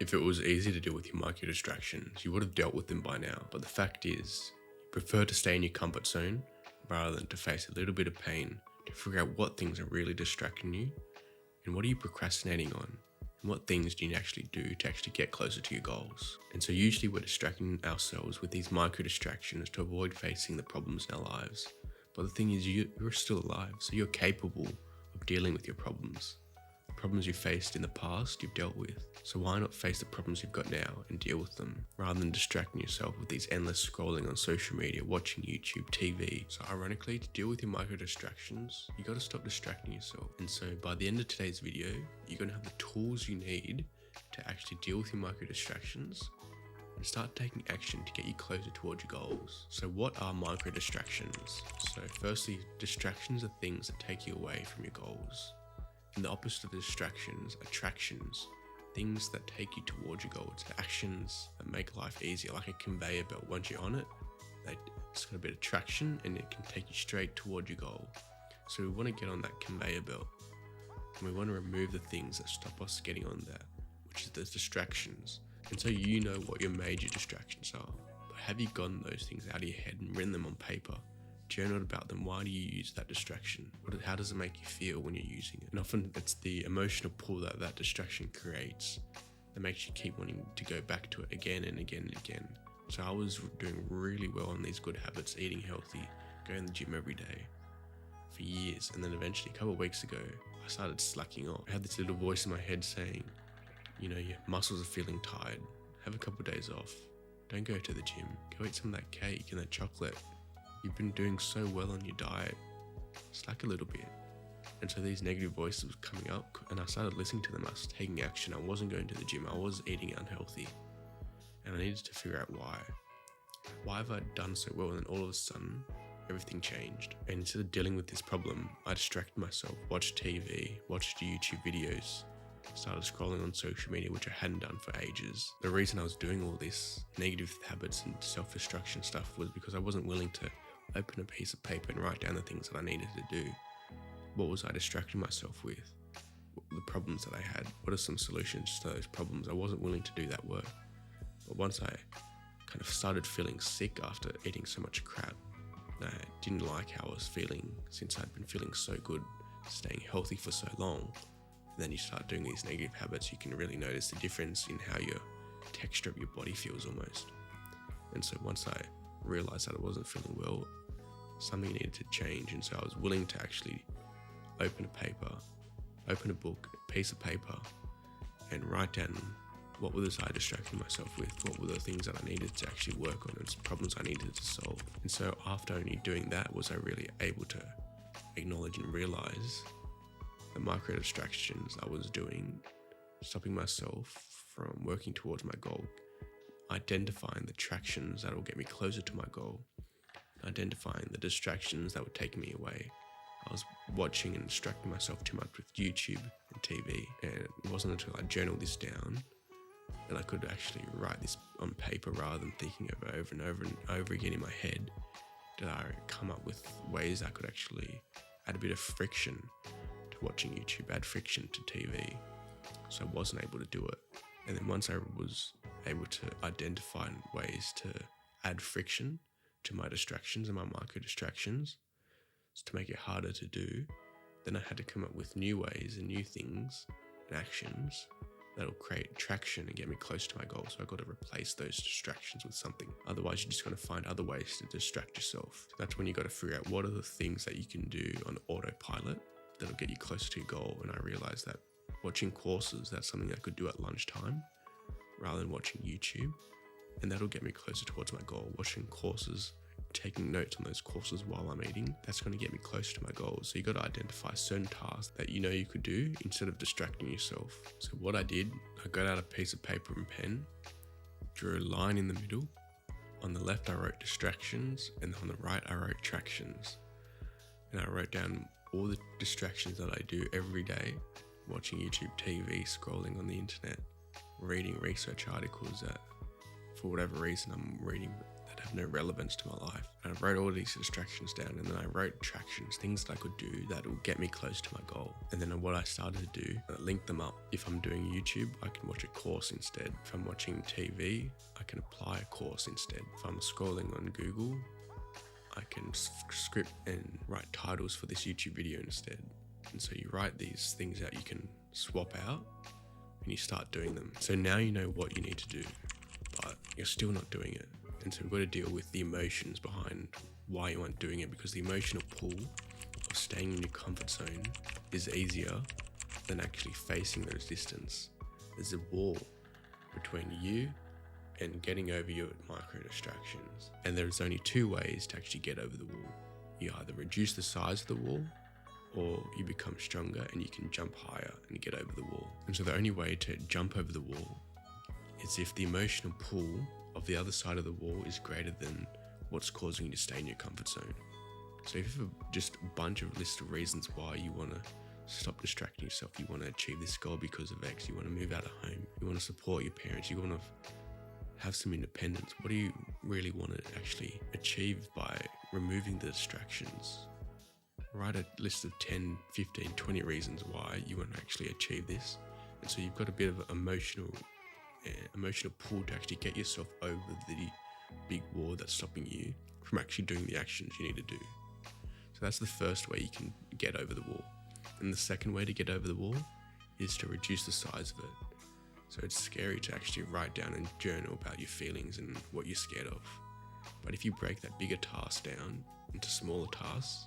If it was easy to deal with your micro distractions, you would have dealt with them by now. But the fact is, you prefer to stay in your comfort zone rather than to face a little bit of pain to figure out what things are really distracting you and what are you procrastinating on and what things do you actually do to actually get closer to your goals. And so usually we're distracting ourselves with these micro distractions to avoid facing the problems in our lives. But the thing is, you're still alive, so you're capable of dealing with your problems. Problems you faced in the past, you've dealt with. So why not face the problems you've got now and deal with them, rather than distracting yourself with these endless scrolling on social media, watching YouTube, TV. So ironically, to deal with your micro distractions, you got to stop distracting yourself. And so by the end of today's video, you're going to have the tools you need to actually deal with your micro distractions and start taking action to get you closer towards your goals. So what are micro distractions? So firstly, distractions are things that take you away from your goals. And the opposite of distractions, attractions, things that take you towards your goals, actions that make life easier, like a conveyor belt. Once you're on it, it's got a bit of traction and it can take you straight toward your goal. So we want to get on that conveyor belt and we want to remove the things that stop us getting on that, which is the distractions. And so you know what your major distractions are, but have you gotten those things out of your head and written them on paper? Journal about them. Why do you use that distraction? How does it make you feel when you're using it? And often it's the emotional pull that distraction creates that makes you keep wanting to go back to it again and again and again. So I was doing really well on these good habits, eating healthy, going to the gym every day for years. And then eventually a couple of weeks ago, I started slacking off. I had this little voice in my head saying, your muscles are feeling tired. Have a couple of days off. Don't go to the gym. Go eat some of that cake and that chocolate. You've been doing so well on your diet, slack a little bit. And so these negative voices were coming up and I started listening to them. I was taking action. I wasn't going to the gym. I was eating unhealthy. And I needed to figure out why. Why have I done so well? And then all of a sudden, everything changed. And instead of dealing with this problem, I distracted myself, watched TV, watched YouTube videos, started scrolling on social media, which I hadn't done for ages. The reason I was doing all this negative habits and self-destruction stuff was because I wasn't willing to open a piece of paper and write down the things that I needed to do. What was I distracting myself with? The problems that I had. What are some solutions to those problems? I wasn't willing to do that work. But once I kind of started feeling sick after eating so much crap, I didn't like how I was feeling since I'd been feeling so good, staying healthy for so long. And then you start doing these negative habits, you can really notice the difference in how your texture of your body feels almost. And so once I realized that I wasn't feeling well, something needed to change. And so I was willing to actually open a book, a piece of paper, and write down what was I distracting myself with, what were the things that I needed to actually work on and some problems I needed to solve. And so after only doing that was I really able to acknowledge and realize the micro distractions I was doing, stopping myself from working towards my goal, identifying the tractions that will get me closer to my goal, identifying the distractions that would take me away. I was watching and distracting myself too much with YouTube and TV, and it wasn't until I journaled this down and I could actually write this on paper rather than thinking of it over and over and over again in my head, did I come up with ways I could actually add a bit of friction to watching YouTube, add friction to TV. So I wasn't able to do it. And then once I was able to identify ways to add friction to my distractions and my micro distractions to make it harder to do, then I had to come up with new ways and new things and actions that'll create traction and get me close to my goal. So I got to replace those distractions with something. Otherwise, you're just going to find other ways to distract yourself. So that's when you got to figure out what are the things that you can do on autopilot that'll get you closer to your goal. And I realized that watching courses, that's something I could do at lunchtime rather than watching YouTube. And that'll get me closer towards my goal. Watching courses, taking notes on those courses while I'm eating, that's going to get me closer to my goals. So you got to identify certain tasks that you know you could do instead of distracting yourself. So what I did, I got out a piece of paper and pen, drew a line in the middle. On the left, I wrote distractions, and on the right, I wrote tractions. And I wrote down all the distractions that I do every day, watching YouTube, TV, scrolling on the internet, reading research articles that, for whatever reason, I'm reading that have no relevance to my life. And I wrote all these distractions down, and then I wrote attractions, things that I could do that will get me close to my goal. And then what I started to do, I linked them up. If I'm doing YouTube, I can watch a course instead. If I'm watching TV, I can apply a course instead. If I'm scrolling on Google, I can script and write titles for this YouTube video instead. And so you write these things out you can swap out, and you start doing them. So now you know what you need to do, but you're still not doing it. And so we've got to deal with the emotions behind why you aren't doing it, because the emotional pull of staying in your comfort zone is easier than actually facing those distance. There's a wall between you and getting over your micro distractions. And there's only two ways to actually get over the wall. You either reduce the size of the wall, or you become stronger and you can jump higher and get over the wall. And so the only way to jump over the wall is if the emotional pull of the other side of the wall is greater than what's causing you to stay in your comfort zone. So if you have just a bunch of list of reasons why you want to stop distracting yourself, you want to achieve this goal because of X, you want to move out of home, you want to support your parents, you want to have some independence, what do you really want to actually achieve by removing the distractions? Write a list of 10, 15, 20 reasons why you want to actually achieve this. And so you've got a bit of an emotional pull to actually get yourself over the big wall that's stopping you from actually doing the actions you need to do. So that's the first way you can get over the wall. And the second way to get over the wall is to reduce the size of it. So it's scary to actually write down and journal about your feelings and what you're scared of. But if you break that bigger task down into smaller tasks,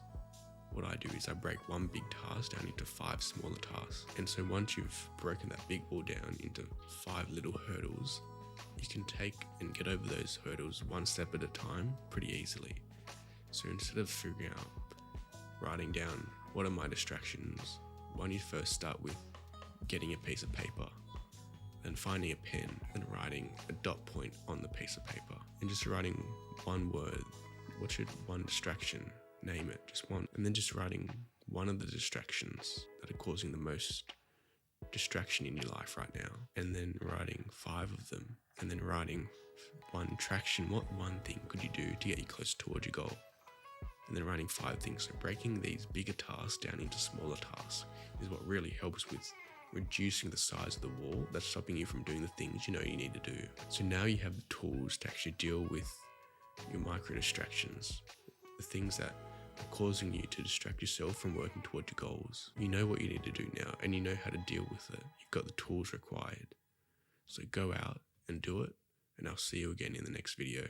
what I do is I break one big task down into 5 smaller tasks. And so once you've broken that big wall down into 5 little hurdles, you can take and get over those hurdles one step at a time pretty easily. So instead of figuring out, writing down what are my distractions, why don't you first start with getting a piece of paper, then finding a pen and writing a dot point on the piece of paper, and just writing one word. What should one distraction? Name it, just one. And then just writing one of the distractions that are causing the most distraction in your life right now, and then writing 5 of them, and then writing one traction. What one thing could you do to get you close towards your goal? And then writing 5 things. So breaking these bigger tasks down into smaller tasks is what really helps with reducing the size of the wall that's stopping you from doing the things you know you need to do. So now you have the tools to actually deal with your micro distractions, the things that are causing you to distract yourself from working toward your goals. You know what you need to do now, and you know how to deal with it. You've got the tools required. So go out and do it, and I'll see you again in the next video.